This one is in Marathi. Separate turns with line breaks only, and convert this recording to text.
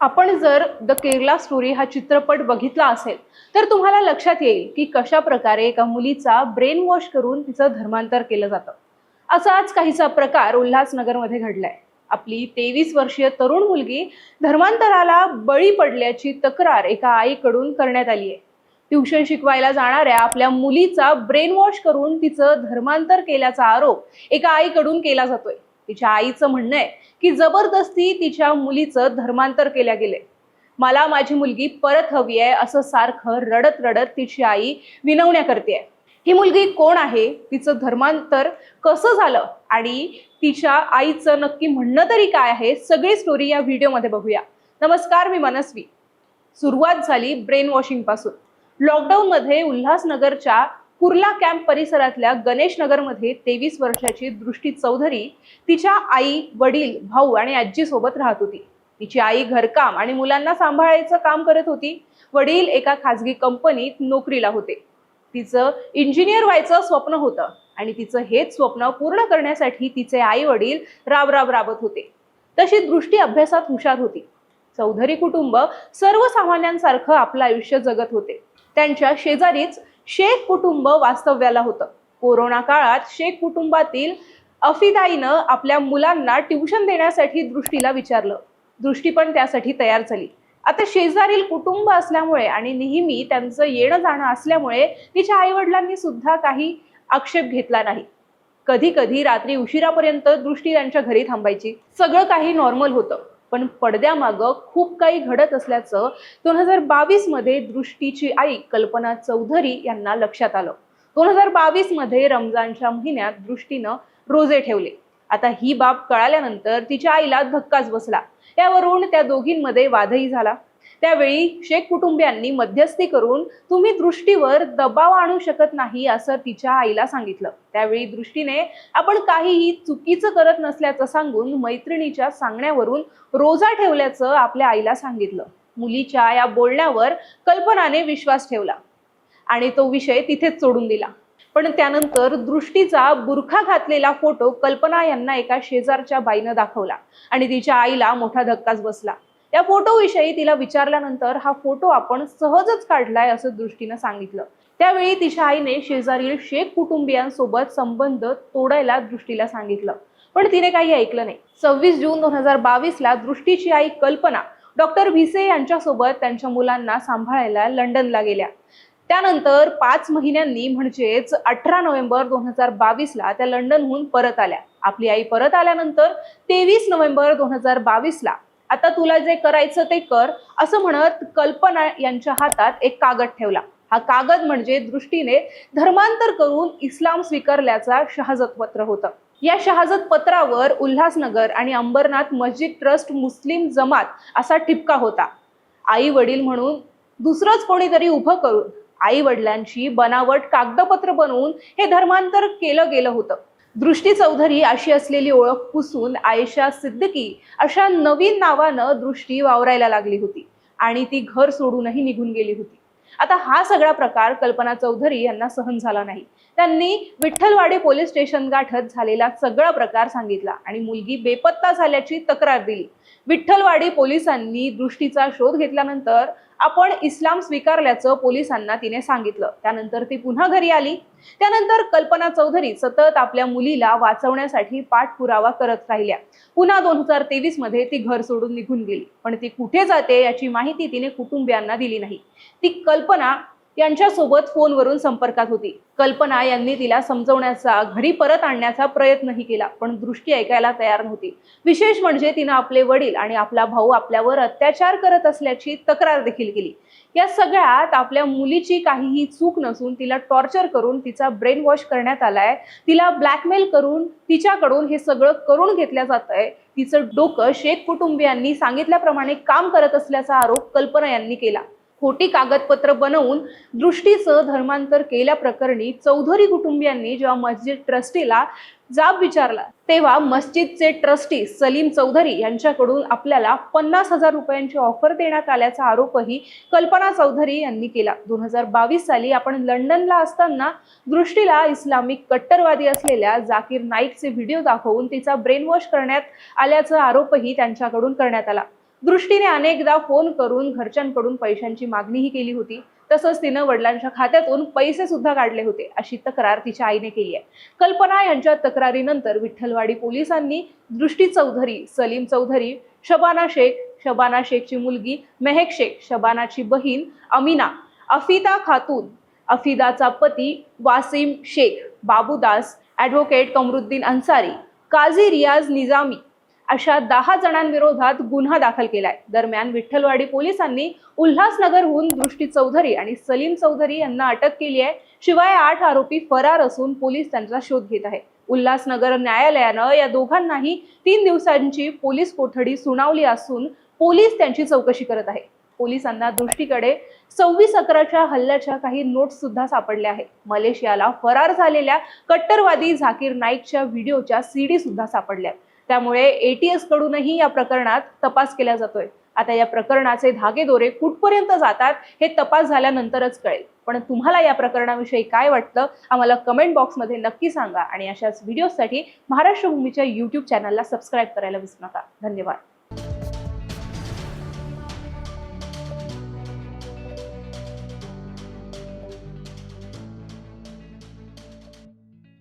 आपण जर द केरला स्टोरी हा चित्रपट बघितला असेल तर तुम्हाला लक्षात येईल की कशा प्रकारे एका मुलीचा ब्रेन वॉश करून तिचं धर्मांतर केलं जातं। असाच काहीसा प्रकार उल्हासनगरमध्ये घडलाय। आपली 23 वर्षीय तरुण मुलगी धर्मांतराला बळी पडल्याची तक्रार एका आईकडून करण्यात आली आहे। ट्युशन शिकवायला जाणाऱ्या आपल्या मुलीचा ब्रेन वॉश करून तिचं धर्मांतर केल्याचा आरोप एका आईकडून केला जातोय। तिच्या आईचं म्हणणं आहे की जबरदस्ती तिच्या मुलीचं धर्मांतर केल्या गेले। मला माझी मुलगी परत हवी आहे असं सारखं रडत रडत तिची आई विनवण्या करते। ही मुलगी कोण आहे, तिचं धर्मांतर कसं झालं आणि तिच्या आईचं नक्की म्हणणं तरी काय आहे, सगळी स्टोरी या व्हिडिओमध्ये बघूया। नमस्कार, मी मनस्वी। सुरुवात झाली ब्रेन वॉशिंग पासून। लॉकडाऊन मध्ये उल्हासनगरच्या कुर्ला कॅम्प परिसरातल्या गणेश नगर मध्ये 23 वर्षाची दृष्टी चौधरी तिच्या आई, वडील, भाऊ आणि आजी सोबत राहत होती। तिची आई घरकाम आणि मुलांना सांभाळायचं काम करत होती। वडील एका खासगी कंपनीत नोकरीला होते। तिचं इंजिनियर व्हायचं स्वप्न होतं आणि तिचं हेच स्वप्न पूर्ण करण्यासाठी तिचे आई वडील राबत होते। तशी दृष्टी अभ्यासात हुशार होती। चौधरी कुटुंब सर्वसामान्यांसारखं आपलं आयुष्य जगत होते। त्यांच्या शेजारीच शेख कुटुंब वास्तव्याला होतं। कोरोना काळात शेख कुटुंबातील अफिदाईनं आपल्या मुलांना ट्युशन देण्यासाठी दृष्टीला विचारलं। दृष्टी पण त्यासाठी तयार झाली। आता शेजारील कुटुंब असल्यामुळे आणि नेहमी त्यांचं येणं जाणं असल्यामुळे तिच्या आई वडिलांनी सुद्धा काही आक्षेप घेतला नाही। कधी कधी रात्री उशिरापर्यंत दृष्टी त्यांच्या घरी थांबायची। सगळं काही नॉर्मल होतं, पण पडद्यामागं खूप काही घडत असल्याचं 2022 मध्ये दृष्टीची आई कल्पना चौधरी यांना लक्षात आलं। 2022 मध्ये रमजानच्या महिन्यात दृष्टीनं रोजे ठेवले। आता ही बाब कळाल्यानंतर तिच्या आईला धक्काच बसला। यावरून त्या दोघींमध्ये वादही झाला। त्यावेळी शेख कुटुंबियांनी मध्यस्थी करून तुम्ही दृष्टीवर दबाव आणू शकत नाही असं तिच्या आईला सांगितलं। त्यावेळी दृष्टीने आपण काहीही चुकीचं करत नसल्याचं सांगून मैत्रिणीच्या सांगण्यावरून रोजा ठेवल्याचं आपल्या आईला सांगितलं। मुलीच्या या बोलण्यावर कल्पनाने विश्वास ठेवला आणि तो विषय तिथेच सोडून दिला। पण त्यानंतर दृष्टीचा बुरखा घातलेला फोटो कल्पना यांना एका शेजारच्या बाईनं दाखवला आणि तिच्या आईला मोठा धक्काच बसला। या फोटोविषयी तिला विचारल्यानंतर हा फोटो आपण सहजच काढलाय असं दृष्टीनं सांगितलं। त्यावेळी तिच्या आईने शेजारील शेख कुटुंबियांसोबत संबंध तोडायला दृष्टीला सांगितलं, पण तिने काही ऐकलं नाही। 26 जून 2022 ला दृष्टीची आई कल्पना डॉक्टर भिसे यांच्यासोबत त्यांच्या मुलांना सांभाळायला लंडनला गेल्या। त्यानंतर 5 महिन्यांनी म्हणजेच 18 नोव्हेंबर 2022 ला त्या लंडनहून परत आल्या। आपली आई परत आल्यानंतर 23 नोव्हेंबर 2022 ला आता तुला जे करायचं ते कर असं म्हणत कल्पना यांच्या हातात एक कागद ठेवला। हा कागद म्हणजे दृष्टीने धर्मांतर करून इस्लाम स्वीकारल्याचा शहाजत पत्र होतं। या शहाजत पत्रावर उल्हासनगर आणि अंबरनाथ मस्जिद ट्रस्ट मुस्लिम जमात असा ठिपका होता। आई वडील म्हणून दुसरंच कोणीतरी उभं करून आई वडिलांची बनावट कागदपत्र बनवून हे धर्मांतर केलं गेलं होतं। दृष्टी चौधरी अशी असलेली ओळख पुसून आयशा सिद्दीकी अशा नवीन नावानं दृष्टी वावरायला लागली होती आणि ती घर सोडूनही निघून गेली होती। आता हा सगळा प्रकार कल्पना चौधरी यांना सहन झाला नाही। त्यांनी विठ्ठलवाडी पोलीस स्टेशन गाठत झालेला सगळा प्रकार सांगितला आणि मुलगी बेपत्ता झाल्याची तक्रार दिली। विठ्ठलवाडी पोलिसांनी दृष्टीचा शोध घेतल्यानंतर आपण इस्लाम स्वीकारल्याचं पोलिसांना तिने सांगितलं। त्यानंतर ती पुन्हा घरी आली। त्यानंतर कल्पना चौधरी सतत आपल्या मुलीला वाचवण्यासाठी पाठपुरावा करत राहिल्या। पुन्हा 2023 मध्ये ती घर सोडून निघून गेली, पण ती कुठे जाते याची माहिती तिने कुटुंबियांना दिली नाही। ती कल्पना यांच्यासोबत फोनवरून संपर्कात होती। कल्पना यांनी तिला समजवण्याचा, घरी परत आणण्याचा प्रयत्नही केला, पण दृष्टी ऐकायला तयार नव्हती। विशेष म्हणजे तिने आपले वडील आणि आपला भाऊ आपल्यावर अत्याचार करत असल्याची तक्रार देखील केली। या सगळ्यात आपल्या मुलीची काहीही चूक नसून तिला टॉर्चर करून तिचा ब्रेन वॉश करण्यात आलाय। तिला ब्लॅकमेल करून तिच्याकडून हे सगळं करून घेतलं जातंय। तिचं डोकं शेख कुटुंबियांनी सांगितल्याप्रमाणे काम करत असल्याचा आरोप कल्पना यांनी केला। खोटी कागदपत्र बनवून दृष्टीचं धर्मांतर केल्याप्रकरणी चौधरी कुटुंबियांनी जेव्हा मस्जिद ट्रस्टीला जाब विचारला तेव्हा मस्जिदचे ट्रस्टी सलीम चौधरी यांच्याकडून आपल्याला 50,000 रुपयांची ऑफर देण्यात आल्याचा आरोपही कल्पना चौधरी यांनी केला। 2022 साली आपण लंडनला असताना दृष्टीला इस्लामिक कट्टरवादी असलेल्या जाकीर नाईकचे व्हिडिओ दाखवून तिचा ब्रेन वॉश करण्यात आल्याचा आरोपही त्यांच्याकडून करण्यात आला। दृष्टीने अनेकदा फोन करून घरच्यांकडून पैशांची मागणीही केली होती. तसंच तिनं वडिलांच्या खात्यातून पैसे सुद्धा काढले होते, अशी तक्रार तिच्या आईने केली आहे. कल्पना यांच्या तक्रारीनंतर विठ्ठलवाडी पोलिसांनी दृष्टी चौधरी, सलीम चौधरी, शबाना शेखची मुलगी मेहक शेख, शबानाची बहीण अमीना, अफिदा खातून, अफिदाचा पती वासिम शेख, बाबूदास, ॲडव्होकेट कमरुद्दीन अन्सारी, काझी रियाज निजामी अशा 10 जणांविरोधात गुन्हा दाखल केलाय. दरम्यान विठ्ठलवाडी पोलिसांनी उल्हासनगरहून दृष्टी चौधरी आणि सलीम चौधरी यांना अटक केली आहे. शिवाय 8 आरोपी फरार असून पोलीस त्यांचा शोध घेत आहे. उल्हासनगर न्यायालयानं या दोघांनाही 3 दिवसांची पोलीस कोठडी सुनावली असून पोलीस त्यांची चौकशी करत आहे. पोलिसांना दृष्टीकडे 26/11च्या हल्ल्याच्या काही नोट्स सुद्धा सापडल्या आहेत. मलेशियाला फरार झालेल्या कट्टरवादी झाकीर नाईकच्या व्हिडिओच्या CD सुद्धा सापडल्या. त्यामुळे ATS कडूनही या प्रकरणात तपास केला जातोय. आता या प्रकरणाचे धागेदोरे कुठपर्यंत जातात हे तपास झाल्यानंतरच कळेल. पण तुम्हाला या प्रकरणाविषयी काय वाटतं आम्हाला कमेंट बॉक्समध्ये नक्की सांगा आणि अशाच व्हिडिओसाठी महाराष्ट्र भूमीच्या YouTube चॅनलला सबस्क्राईब करायला विसरू नका. धन्यवाद.